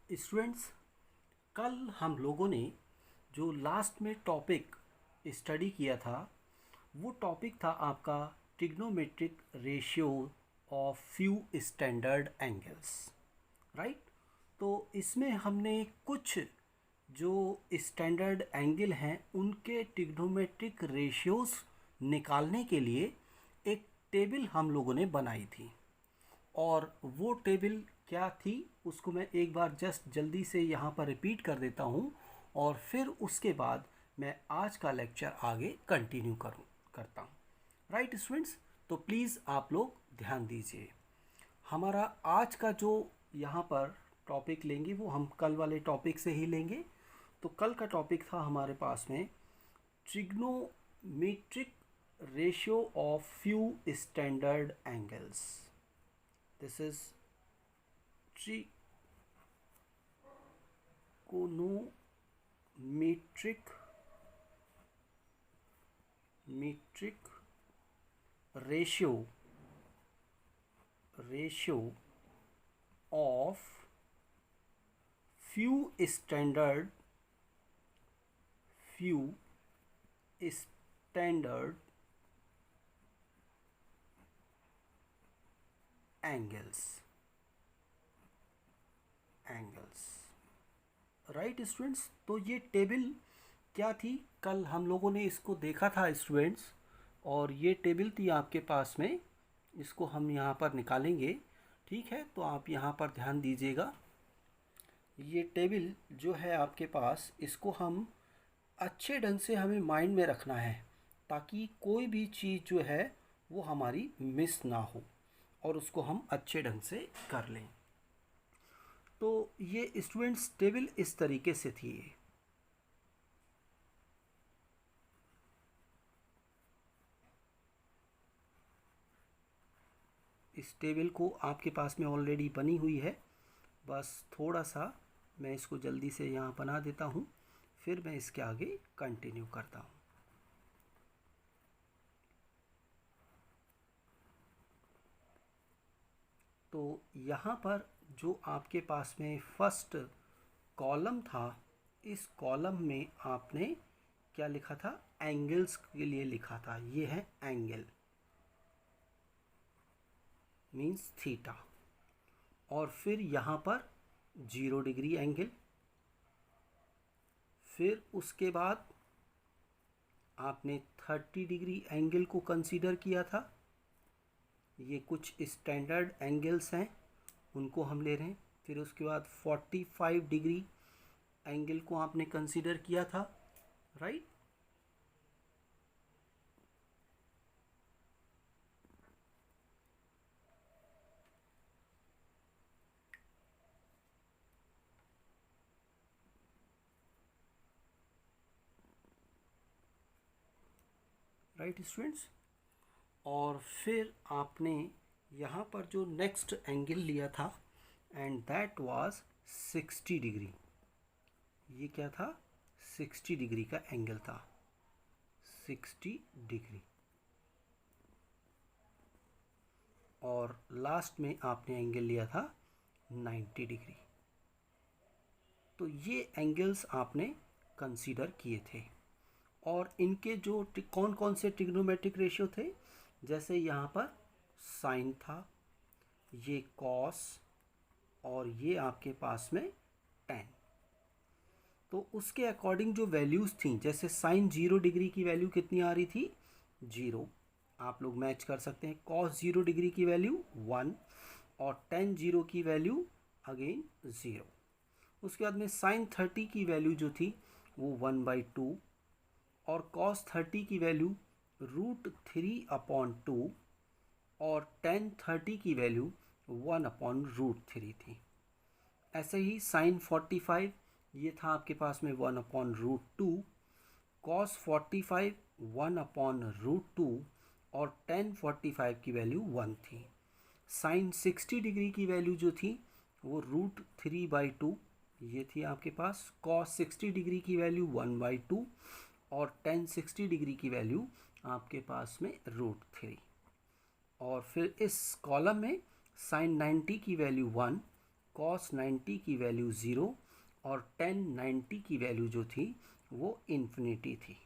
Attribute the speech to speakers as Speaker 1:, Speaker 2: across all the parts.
Speaker 1: Students, कल हम लोगों ने जो लास्ट में टॉपिक स्टडी किया था वो टॉपिक था आपका trigonometric ratio of few standard angles, right. तो इसमें हमने कुछ जो स्टैंडर्ड एंगल हैं उनके ट्रिग्नोमेट्रिक रेशियोज निकालने के लिए एक टेबल हम लोगों ने बनाई थी। और वो टेबल क्या थी उसको मैं एक बार जस्ट जल्दी से यहाँ पर रिपीट कर देता हूँ और फिर उसके बाद मैं आज का लेक्चर आगे कंटिन्यू करता हूँ। राइट स्टूडेंट्स, तो प्लीज़ आप लोग ध्यान दीजिए। हमारा आज का जो यहाँ पर टॉपिक लेंगे वो हम कल वाले टॉपिक से ही लेंगे। तो कल का टॉपिक था हमारे पास में trigonometric ratio of few standard angles. This is trigonometric ratio of few standard angles। Right students, तो ये टेबल क्या थी, कल हम लोगों ने इसको देखा था स्टूडेंट्स, और ये टेबल थी आपके पास में। इसको हम यहाँ पर निकालेंगे, ठीक है। तो आप यहाँ पर ध्यान दीजिएगा। ये टेबल जो है आपके पास, इसको हम अच्छे ढंग से हमें माइंड में रखना है ताकि कोई भी चीज़ जो है वो हमारी मिस ना हो और उसको हम अच्छे ढंग से कर लें। तो ये स्टूडेंट्स टेबल इस तरीके से थी। इस टेबल को आपके पास में ऑलरेडी बनी हुई है, बस थोड़ा सा मैं इसको जल्दी से यहाँ बना देता हूँ, फिर मैं इसके आगे कंटिन्यू करता हूँ। तो यहाँ पर जो आपके पास में फर्स्ट कॉलम था, इस कॉलम में आपने क्या लिखा था, एंगल्स के लिए लिखा था। ये है एंगल मीन्स थीटा। और फिर यहाँ पर 0 डिग्री एंगल। फिर उसके बाद आपने 30 डिग्री एंगल को कंसीडर किया था। ये कुछ स्टैंडर्ड एंगल्स हैं, उनको हम ले रहे हैं। फिर उसके बाद 45 डिग्री एंगल को आपने कंसीडर किया था, राइट। राइट स्टूडेंट्स, और फिर आपने यहाँ पर जो नेक्स्ट एंगल लिया था एंड दैट वाज 60 डिग्री। ये क्या था, 60 डिग्री का एंगल था, 60 डिग्री। और लास्ट में आपने एंगल लिया था 90 डिग्री। तो ये एंगल्स आपने कंसीडर किए थे। और इनके जो कौन कौन से ट्रिग्नोमेट्रिक रेशियो थे, जैसे यहाँ पर साइन था, ये कॉस, और ये आपके पास में टेन। तो उसके अकॉर्डिंग जो वैल्यूज़ थी, जैसे साइन 0 डिग्री की वैल्यू कितनी आ रही थी, 0। आप लोग मैच कर सकते हैं। कॉस 0 डिग्री की वैल्यू 1 और टेन 0 की वैल्यू अगेन 0। उसके बाद में साइन 30 की वैल्यू जो थी वो 1/2 और कॉस 30 की वैल्यू √3/2 और टेन 30 की वैल्यू 1/√3 थी। ऐसे ही साइन 45 ये था आपके पास में 1/√2, कॉस 45 1/√2 और टेन 45 की वैल्यू 1 थी। साइन 60 डिग्री की वैल्यू जो थी वो √3/2 ये थी आपके पास। कॉस 60 डिग्री की वैल्यू 1/2 और टेन 60 डिग्री की वैल्यू आपके पास में √3। और फिर इस कॉलम में साइन 90 की वैल्यू 1 cos 90 की वैल्यू 0 और tan 90 की वैल्यू जो थी वो इन्फिनिटी थी।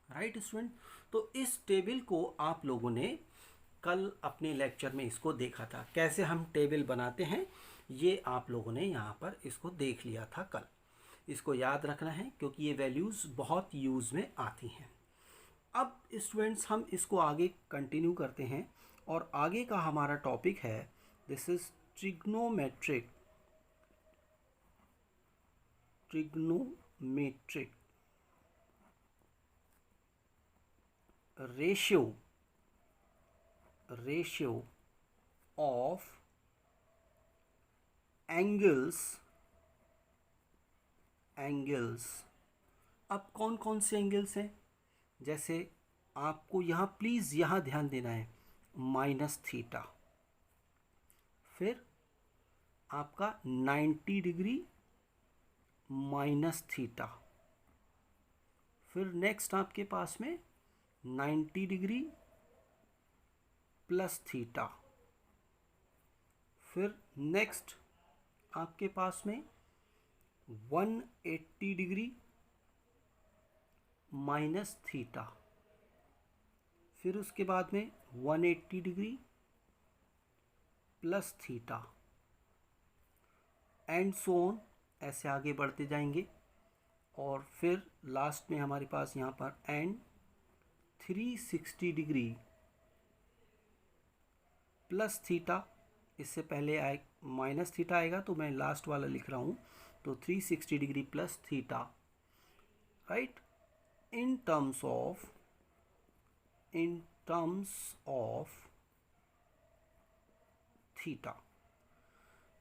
Speaker 1: राइट स्टूडेंट, तो इस टेबल को आप लोगों ने कल अपने लेक्चर में इसको देखा था, कैसे हम टेबल बनाते हैं ये आप लोगों ने यहाँ पर इसको देख लिया था कल। इसको याद रखना है क्योंकि ये वैल्यूज़ बहुत यूज़ में आती हैं। अब स्टूडेंट्स हम इसको आगे कंटिन्यू करते हैं और आगे का हमारा टॉपिक है this is trigonometric ratio of angles। अब कौन कौन से एंगल्स हैं, जैसे आपको यहाँ प्लीज़ यहाँ ध्यान देना है माइनस थीटा, फिर आपका 90 डिग्री माइनस थीटा, फिर नेक्स्ट आपके पास में 90 डिग्री प्लस थीटा, फिर नेक्स्ट आपके पास में 180 डिग्री माइनस थीटा, फिर उसके बाद में 180 degree plus theta and so on, ऐसे आगे बढ़ते जाएंगे। और फिर लास्ट में हमारे पास यहाँ पर एंड 360 डिग्री प्लस थीटा, इससे पहले आए माइनस थीटा आएगा तो मैं लास्ट वाला लिख रहा हूँ, तो 360 degree plus theta, right, in terms of theta.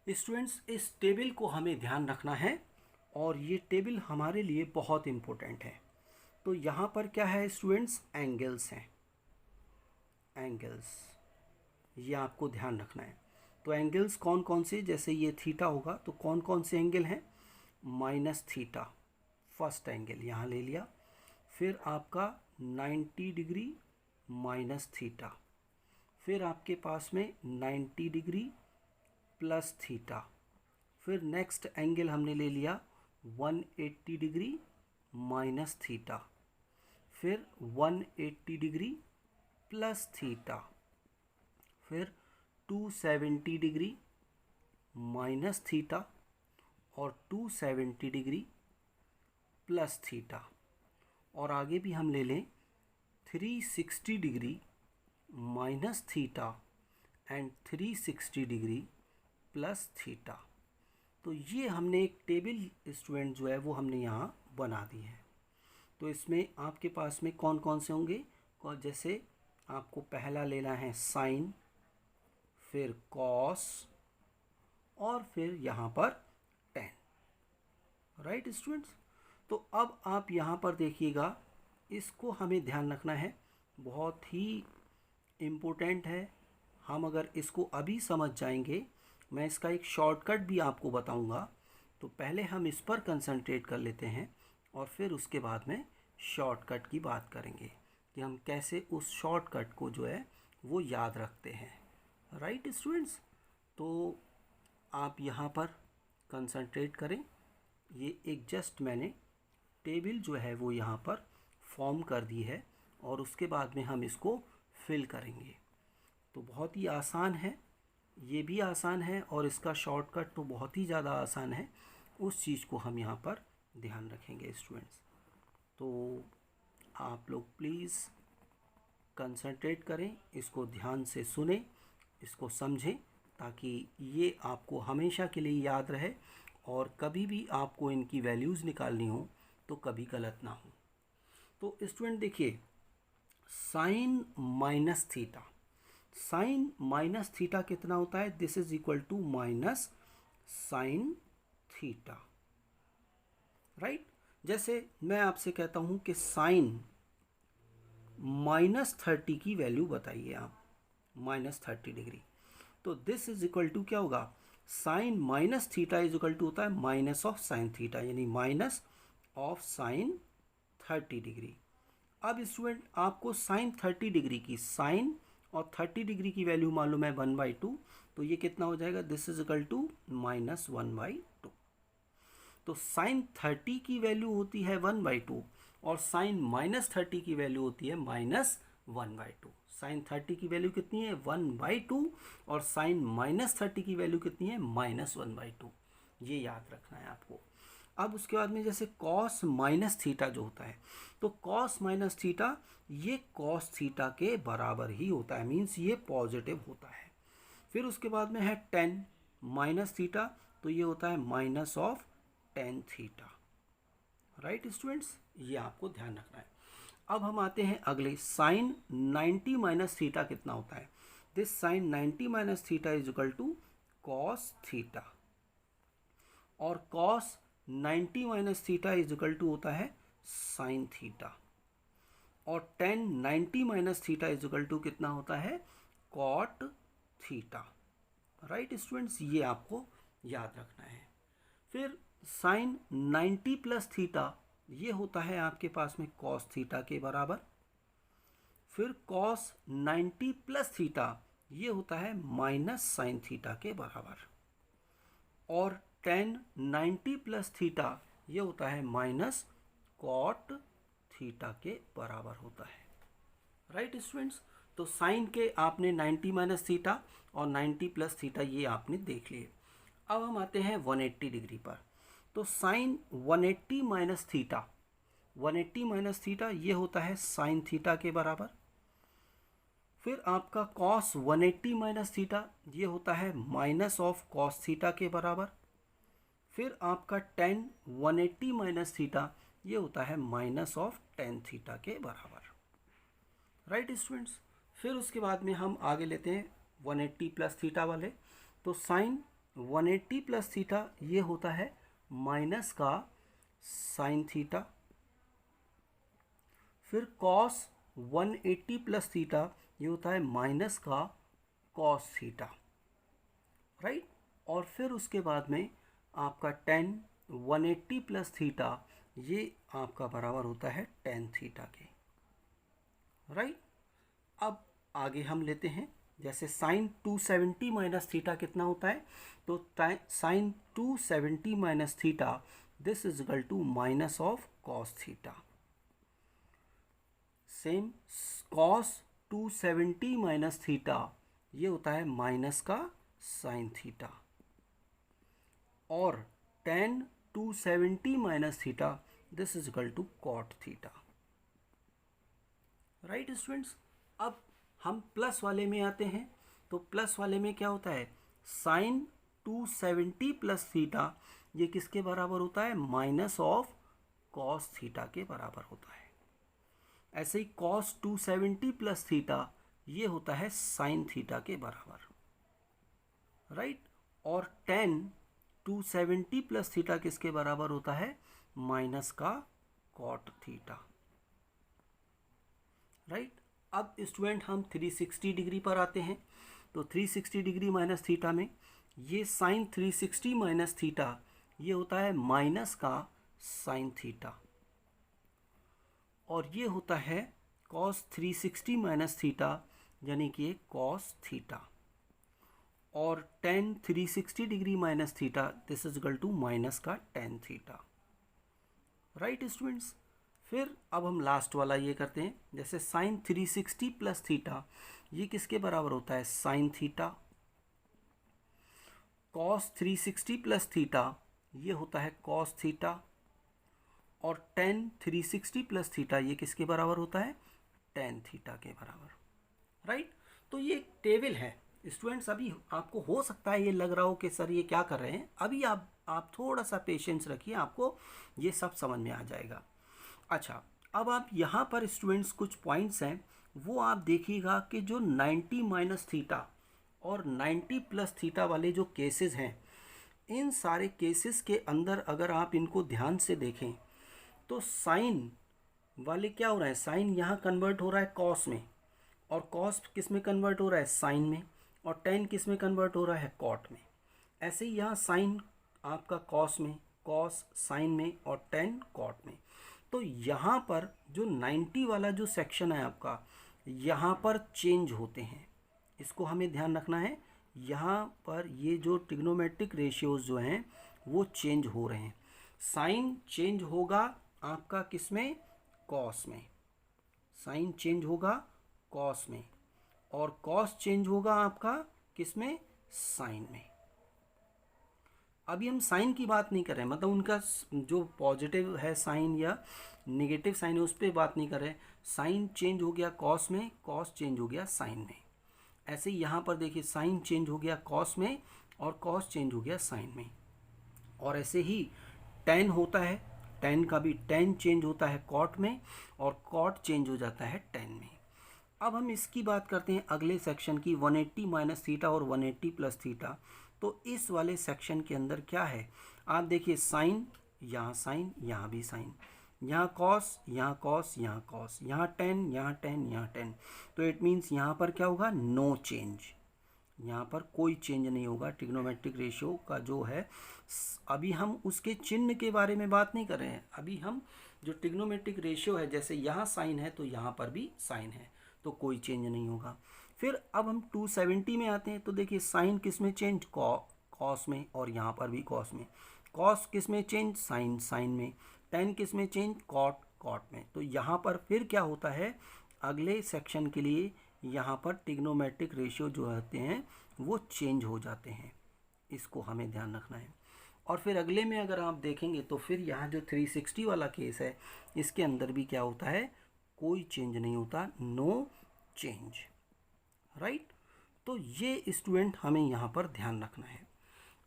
Speaker 1: Students, इस टेबल को हमें ध्यान रखना है और ये टेबल हमारे लिए बहुत इम्पोर्टेंट है। तो यहाँ पर क्या है स्टूडेंट्स, एंगल्स हैं, एंगल्स, ये आपको ध्यान रखना है। तो एंगल्स कौन कौन से, जैसे ये थीटा होगा तो कौन कौन से एंगल हैं, माइनस थीटा फर्स्ट एंगल यहाँ ले लिया, फिर आपका 90 डिग्री माइनस थीटा, फिर आपके पास में 90 डिग्री प्लस थीटा, फिर नेक्स्ट एंगल हमने ले लिया 180 डिग्री माइनस थीटा, फिर 180 डिग्री प्लस थीटा, फिर 270 डिग्री माइनस थीटा और 270 डिग्री प्लस थीटा, और आगे भी हम ले लें 360 degree minus theta and 360 degree plus theta. तो ये हमने एक टेबल स्टूडेंट जो है वो हमने यहाँ बना दी है। तो इसमें आपके पास में कौन कौन से होंगे, और जैसे आपको पहला लेना है साइन, फिर कॉस और फिर यहाँ पर टेन, राइट स्टूडेंट्स। तो अब आप यहाँ पर देखिएगा, इसको हमें ध्यान रखना है, बहुत ही इम्पोर्टेंट है। हम अगर इसको अभी समझ जाएंगे, मैं इसका एक शॉर्टकट भी आपको बताऊंगा, तो पहले हम इस पर कंसंट्रेट कर लेते हैं और फिर उसके बाद में शॉर्टकट की बात करेंगे कि हम कैसे उस शॉर्टकट को जो है वो याद रखते हैं, राइट स्टूडेंट्स। तो आप यहाँ पर कंसंट्रेट करें, ये एक जस्ट मैंने टेबल जो है वो यहाँ पर फॉर्म कर दी है और उसके बाद में हम इसको फिल करेंगे। तो बहुत ही आसान है, ये भी आसान है और इसका शॉर्टकट तो बहुत ही ज़्यादा आसान है, उस चीज़ को हम यहाँ पर ध्यान रखेंगे स्टूडेंट्स। तो आप लोग प्लीज़ कंसंट्रेट करें, इसको ध्यान से सुने, इसको समझें, ताकि ये आपको हमेशा के लिए याद रहे और कभी भी आपको इनकी वैल्यूज़ निकालनी हो तो कभी गलत ना हो। तो स्टूडेंट देखिए, sine minus theta, sine minus theta कितना होता है, this is equal to minus sine theta, right. जैसे मैं आपसे कहता हूं कि साइन -30 की वैल्यू बताइए आप, -30 डिग्री, तो दिस इज इक्वल टू क्या होगा, sine minus theta is equal to होता है माइनस ऑफ साइन थीटा, यानी माइनस ऑफ साइन 30 डिग्री। अब स्टूडेंट आपको साइन 30 डिग्री की साइन और 30 डिग्री की वैल्यू मालूम है 1/2, तो ये कितना हो जाएगा, दिस इज इक्वल टू -1/2। तो साइन 30 की वैल्यू होती है 1/2 और साइन -30 की वैल्यू होती है -1/2। साइन 30 की वैल्यू कितनी है 1/2 और साइन -30 की वैल्यू कितनी है -1/2। ये याद रखना है आपको। अब उसके बाद में जैसे कॉस माइनस थीटा जो होता है, तो कॉस माइनस थीटा ये कॉस थीटा के बराबर ही होता है, मीन्स ये पॉजिटिव होता है। फिर उसके बाद में है टेन माइनस थीटा, तो ये होता है minus of ten theta. Right students, ये आपको ध्यान रखना है। अब हम आते हैं अगले, साइन 90 माइनस थीटा कितना होता है। This sine 90 minus theta is equal to cos theta, और cos 90 minus theta is equal to होता है साइन थीटा, और tan 90 minus theta is equal to कितना होता है कॉट थीटा। राइट स्टूडेंट्स, ये आपको याद रखना है। फिर साइन 90 प्लस थीटा ये होता है आपके पास में कॉस थीटा के बराबर। फिर कॉस 90 प्लस थीटा ये होता है माइनस साइन थीटा के बराबर, और टेन 90 प्लस थीटा ये होता है माइनस कॉट थीटा के बराबर होता है। राइट स्टूडेंट्स, तो साइन के आपने 90 माइनस थीटा और 90 प्लस थीटा ये आपने देख लिए। अब हम आते हैं 180 डिग्री पर। तो sine 180 minus theta, 180 minus theta ये होता है साइन थीटा के बराबर। फिर आपका कॉस 180 माइनस थीटा ये होता है माइनस ऑफ कॉस थीटा के बराबर। फिर आपका टेन 180 माइनस थीटा ये होता है माइनस ऑफ टेन थीटा के बराबर। राइट स्टूडेंट्स, फिर उसके बाद में हम आगे लेते हैं 180 प्लस थीटा वाले। तो साइन 180 प्लस थीटा ये होता है माइनस का साइन थीटा। फिर कॉस 180 प्लस थीटा ये होता है माइनस का कॉस थीटा। राइट, और फिर उसके बाद में आपका टेन 180 प्लस थीटा ये आपका बराबर होता है टेन थीटा के। राइट, अब आगे हम लेते हैं जैसे साइन 270 माइनस थीटा कितना होता है। तो sine 270 minus theta this is equal to minus of cos theta. Same cos 270 minus theta ये होता है माइनस का साइन थीटा, और tan 270 minus theta this is equal to cot theta. Right students, अब हम प्लस वाले में आते हैं। तो प्लस वाले में क्या होता है, साइन 270 प्लस थीटा ये किसके बराबर होता है, माइनस ऑफ कॉस थीटा के बराबर होता है। ऐसे ही कॉस 270 प्लस थीटा ये होता है साइन थीटा के बराबर। राइट, और टेन 270 प्लस थीटा किसके बराबर होता है, माइनस का कॉट थीटा। राइट, अब स्टूडेंट हम 360 डिग्री पर आते हैं। तो 360 डिग्री माइनस थीटा में ये साइन 360 माइनस थीटा ये होता है माइनस का साइन थीटा, और ये होता है कॉस 360 माइनस थीटा यानी कि कॉस थीटा, और tan 360 degree minus theta this is equal to minus का टेन थीटा। राइट स्टूडेंट्स, फिर अब हम लास्ट वाला ये करते हैं जैसे साइन 360 प्लस थीटा ये किसके बराबर होता है, sine theta. Cos 360 plus theta ये होता है कॉस थीटा, और टेन 360 प्लस थीटा ये किसके बराबर होता है, टेन थीटा के बराबर। राइट, तो ये एक टेबल है स्टूडेंट्स। अभी आपको हो सकता है ये लग रहा हो कि सर ये क्या कर रहे हैं, अभी आप थोड़ा सा पेशेंस रखिए, आपको ये सब समझ में आ जाएगा। अच्छा, अब आप यहाँ पर स्टूडेंट्स कुछ पॉइंट्स हैं वो आप देखिएगा कि जो 90 माइनस थीटा और 90 प्लस थीटा वाले जो केसेस हैं, इन सारे केसेस के अंदर अगर आप इनको ध्यान से देखें तो साइन वाले क्या हो रहा है, साइन यहाँ कन्वर्ट हो रहा है कॉस में, और कॉस किस में कन्वर्ट हो रहा है, साइन में, और टेन किस में कन्वर्ट हो रहा है, कॉट में। ऐसे ही यहाँ साइन आपका कॉस में, कॉस साइन में, और टेन कॉट में। तो यहाँ पर जो 90 वाला जो सेक्शन है आपका, यहाँ पर चेंज होते हैं, इसको हमें ध्यान रखना है। यहाँ पर ये जो ट्रिग्नोमेट्रिक रेशियोज जो हैं वो चेंज हो रहे हैं। साइन चेंज होगा आपका किस में, कॉस में। साइन चेंज होगा कॉस में, और कॉस चेंज होगा आपका किस में, साइन में। अभी हम साइन की बात नहीं कर रहे हैं, मतलब उनका जो पॉजिटिव है साइन या नेगेटिव साइन है उस पर बात नहीं कर रहे हैं। साइन चेंज हो गया कॉस में, कॉस चेंज हो गया साइन में। ऐसे ही यहाँ पर देखिए साइन चेंज हो गया कॉस में और कॉस चेंज हो गया साइन में। और ऐसे ही टेन होता है, टेन का भी टेन चेंज होता है कॉट में और कॉट चेंज हो जाता है टेन में। अब हम इसकी बात करते हैं अगले सेक्शन की, 180 माइनस थीटा और 180 प्लस थीटा। तो इस वाले सेक्शन के अंदर क्या है, आप देखिए साइन, यहाँ भी साइन, यहाँ कॉस, यहाँ कॉस, यहाँ कॉस, यहाँ टेन, यहाँ टेन, यहाँ टेन। तो इट मीन्स यहाँ पर क्या होगा, नो चेंज, यहाँ पर कोई चेंज नहीं होगा ट्रिग्नोमेट्रिक रेशियो का जो है। अभी हम उसके चिन्ह के बारे में बात नहीं कर रहे हैं, अभी हम जो ट्रिग्नोमेट्रिक रेशियो है, जैसे यहाँ साइन है तो यहाँ पर भी साइन है, तो कोई चेंज नहीं होगा। फिर अब हम 270 में आते हैं, तो देखिए साइन किस में चेंज, कॉस में, और यहाँ पर भी कॉस में। कॉस किस में चेंज, साइन, साइन में। टेन किस में चेंज, कॉट, कॉट में। तो यहाँ पर फिर क्या होता है, अगले सेक्शन के लिए यहाँ पर ट्रिग्नोमेट्रिक रेशियो जो होते हैं वो चेंज हो जाते हैं, इसको हमें ध्यान रखना है। और फिर अगले में अगर आप देखेंगे तो फिर यहाँ जो 360 वाला केस है इसके अंदर भी क्या होता है, कोई चेंज नहीं होता, नो चेंज, राइट। तो ये स्टूडेंट हमें यहाँ पर ध्यान रखना है।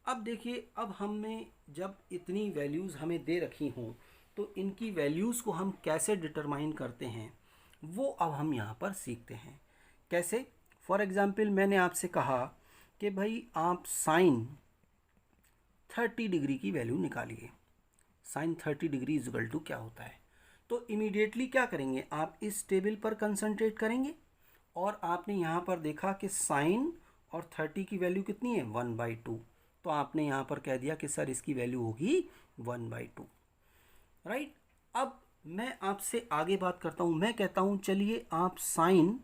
Speaker 1: अब देखिए, अब हमने जब इतनी वैल्यूज़ हमें दे रखी हों तो इनकी वैल्यूज़ को हम कैसे डिटरमाइन करते हैं वो अब हम यहाँ पर सीखते हैं। कैसे, फॉर एग्ज़ाम्पल मैंने आपसे कहा कि भाई आप साइन 30 डिग्री की वैल्यू निकालिए, साइन 30 डिग्री इक्वल टू क्या होता है। तो इमीडिएटली क्या करेंगे, आप इस टेबल पर कंसंट्रेट करेंगे और आपने यहाँ पर देखा कि साइन और 30 की वैल्यू कितनी है, 1/2। तो आपने यहाँ पर कह दिया कि सर इसकी वैल्यू होगी 1/2, राइट। अब मैं आपसे आगे बात करता हूँ, मैं कहता हूँ चलिए आप साइन,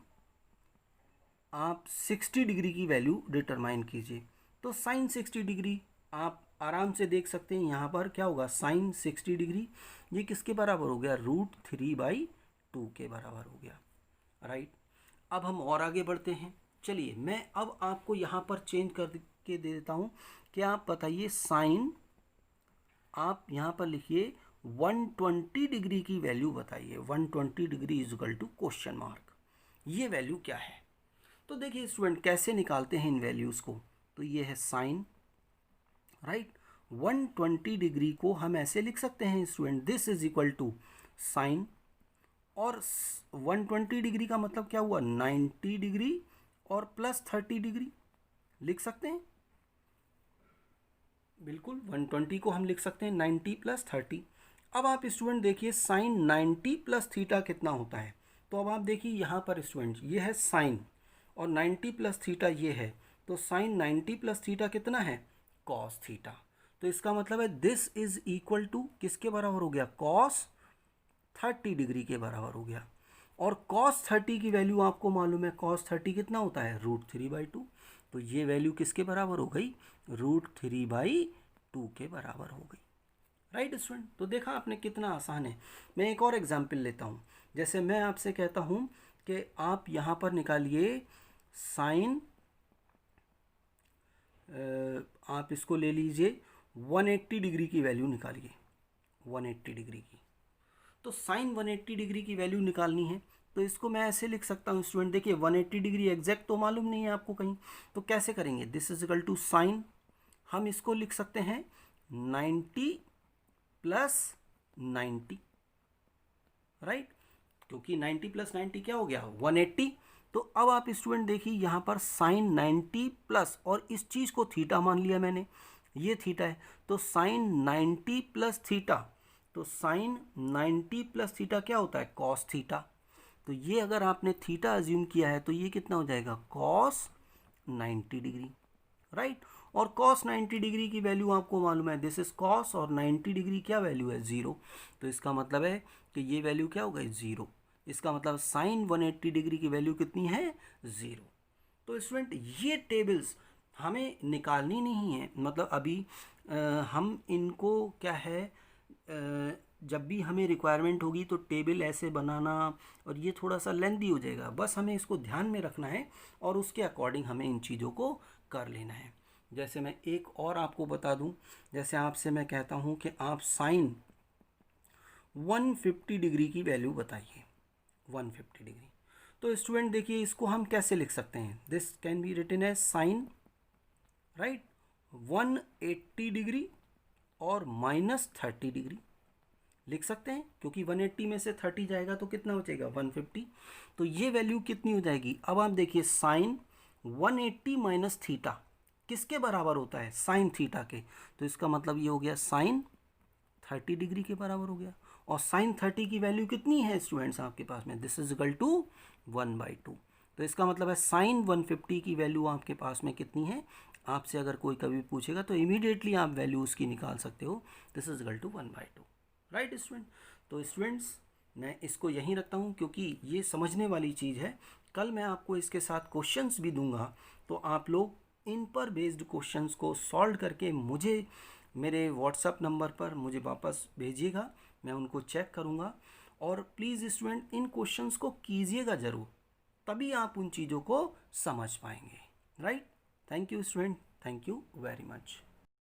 Speaker 1: आप 60 डिग्री की वैल्यू डिटरमाइन कीजिए। तो साइन 60 डिग्री आप आराम से देख सकते हैं, यहाँ पर क्या होगा, साइन 60 डिग्री ये किसके बराबर हो गया, √3/2 के बराबर हो गया, राइट। अब हम और आगे बढ़ते हैं, चलिए मैं अब आपको यहाँ पर चेंज करके दे देता हूँ कि आप बताइए साइन, आप यहाँ पर लिखिए 120 डिग्री की वैल्यू बताइए, 120 degree equal to question mark, ये वैल्यू क्या है। तो देखिए स्टूडेंट कैसे निकालते हैं इन वैल्यूज़ को, तो ये है साइन, राइट। 120 डिग्री को हम ऐसे लिख सकते हैं student, this is equal to sine, और 120 डिग्री का मतलब क्या हुआ, 90 डिग्री और प्लस 30 डिग्री लिख सकते हैं, बिल्कुल 120 को हम लिख सकते हैं 90 प्लस 30। अब आप स्टूडेंट देखिए साइन 90 प्लस थीटा कितना होता है। तो अब आप देखिए यहाँ पर स्टूडेंट ये है साइन और 90 प्लस थीटा ये है, तो साइन 90 प्लस थीटा कितना है, कॉस थीटा। तो इसका मतलब है दिस इज इक्वल टू किसके बराबर हो गया, कॉस 30 डिग्री के बराबर हो गया। और कॉस 30 की वैल्यू आपको मालूम है, कॉस 30 कितना होता है, √3/2। तो ये वैल्यू किसके बराबर हो गई, √3/2 के बराबर हो गई, राइट स्टूडेंट। तो देखा आपने कितना आसान है। मैं एक और एग्जाम्पल लेता हूँ, जैसे मैं आपसे कहता हूँ कि आप यहाँ पर निकालिए साइन, आप इसको ले लीजिए 180 डिग्री की वैल्यू निकालिए, 180 डिग्री की। तो साइन 180 डिग्री की वैल्यू निकालनी है, तो इसको मैं ऐसे लिख सकता हूँ स्टूडेंट, देखिए 180 डिग्री एग्जैक्ट तो मालूम नहीं है आपको कहीं, तो कैसे करेंगे, this is equal to sine, हम इसको लिख सकते हैं 90 प्लस 90, राइट, क्योंकि 90 प्लस 90 क्या हो गया, 180। तो अब आप स्टूडेंट देखिए यहाँ पर साइन 90 प्लस, और इस चीज़ को थीटा मान लिया मैंने, ये थीटा है, तो साइन 90 प्लस थीटा, तो साइन 90 प्लस थीटा क्या होता है, कॉस थीटा। तो ये अगर आपने थीटा अज्यूम किया है तो ये कितना हो जाएगा, कॉस 90 डिग्री, राइट। और कॉस 90 डिग्री की वैल्यू आपको मालूम है, दिस इज कॉस, और 90 डिग्री क्या वैल्यू है, 0। तो इसका मतलब है कि ये वैल्यू क्या हो गई, 0। इसका मतलब साइन 180 डिग्री की वैल्यू कितनी है, 0। तो स्टूडेंट ये टेबल्स हमें निकालनी नहीं है, मतलब अभी हम इनको क्या है, जब भी हमें रिक्वायरमेंट होगी तो टेबल ऐसे बनाना और ये थोड़ा सा लेंदी हो जाएगा, बस हमें इसको ध्यान में रखना है और उसके अकॉर्डिंग हमें इन चीज़ों को कर लेना है। जैसे मैं एक और आपको बता दूं, जैसे आपसे मैं कहता हूं कि आप साइन 150 डिग्री की वैल्यू बताइए, 150 डिग्री। तो स्टूडेंट देखिए इसको हम कैसे लिख सकते हैं, this can be written as sine, right, 180 degree और -30 डिग्री लिख सकते हैं, क्योंकि 180 में से 30 जाएगा तो कितना बचेगा, 150। तो ये वैल्यू कितनी हो जाएगी, अब आप देखिए साइन 180 माइनस थीटा किसके बराबर होता है, साइन थीटा के। तो इसका मतलब ये हो गया साइन 30 डिग्री के बराबर हो गया। और साइन 30 की वैल्यू कितनी है स्टूडेंट्स आपके पास में, दिस इज इक्वल टू 1/2। तो इसका मतलब है साइन 150 की वैल्यू आपके पास में कितनी है, आपसे अगर कोई कभी पूछेगा तो इमीडिएटली आप वैल्यू उसकी निकाल सकते हो, this is equal to 1/2, right student. तो स्टूडेंट्स मैं इसको यहीं रखता हूँ क्योंकि ये समझने वाली चीज़ है। कल मैं आपको इसके साथ क्वेश्चंस भी दूंगा, तो आप लोग इन पर बेस्ड क्वेश्चंस को सॉल्व करके मुझे मेरे व्हाट्सअप नंबर पर मुझे वापस भेजिएगा, मैं उनको चेक करूँगा। और प्लीज़ स्टूडेंट इन क्वेश्चंस को कीजिएगा ज़रूर, तभी आप उन चीज़ों को समझ पाएंगे, right. Thank you student, thank you very much.